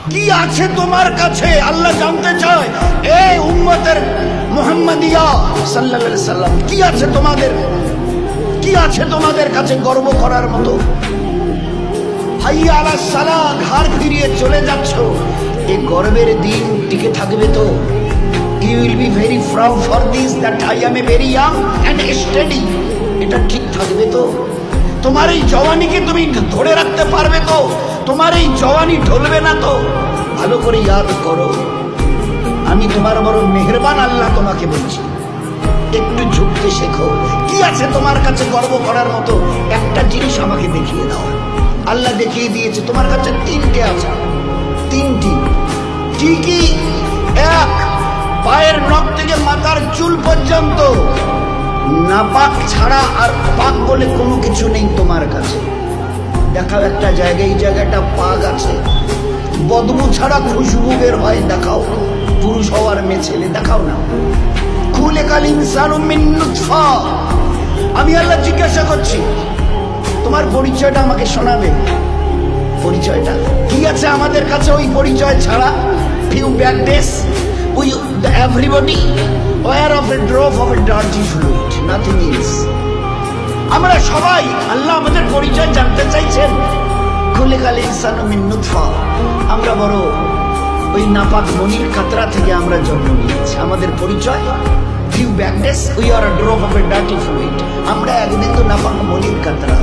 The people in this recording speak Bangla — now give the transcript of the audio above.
কি আছে তোমার কাছে আল্লাহ জানতে চায়। এই উম্মতের মুহাম্মাদিয়া সাল্লাল্লাহু আলাইহি সাল্লাম, কি আছে তোমাদের, কি আছে তোমাদের কাছে গর্ব করার মতো? হাইয়া আলাস সালাহ, ঘাড় ফিরিয়ে চলে যাচ্ছ, এই গর্বের দিন টিকে থাকবে তো? You will be very proud for this that I am a very young and steady. এটা ঠিক থাকবে তো? তোমার এই জওয়ানিকে তুমি ধরে রাখতে পারবে তো? তোমার এই জওয়ানি ঢলবে না তো? ভালো করে ইয়াদ করো, আমি তোমার বড় মেহেরবান আল্লাহ তোমাকে বলছি, একটু ঝুঁকতে শেখো। কি আছে তোমার কাছে গর্ব করার মতো? একটা জিনিস আমাকে দেখিয়ে দাও। আল্লাহ দেখিয়ে দিয়েছে তোমার কাছে তিনটে আছে, তিনটি। ঠিকই, এক, পায়ের নখ থেকে মাথার চুল পর্যন্ত নাপাক ছাড়া আর পাক বলে কোনো কিছু নেই তোমার কাছে। দেখাও একটা জায়গায়, এই জায়গাটা পাক আছে, বদবু ছাড়া খুশবু বের হয়, দেখাও। পুরুষ হওয়ার মেয়ে ছেলে, দেখাও না। খুলিকাল ইনসানু মিন নুতফা। আমি আল্লাহ জিজ্ঞাসা করছি, তোমার পরিচয়টা আমাকে শোনাবে। পরিচয়টা কি আছে আমাদের কাছে ওই পরিচয় ছাড়া? Few bad days we everybody were of a drop of a dirty fluid, nothing else. আমরা সবাই, আল্লাহ আমাদের পরিচয় জানতে চাইছেন। খুলিকাল ইনসানু মিন নুতফা, আমরা বড় ওই নাপাক মনির কাতরা থেকে আমরা জন্ম নিয়েছি। আমাদের পরিচয় few bad days we are A drop of a dirty fluid, আমরা এক বিন্দু নাপাক মনির কাতরা।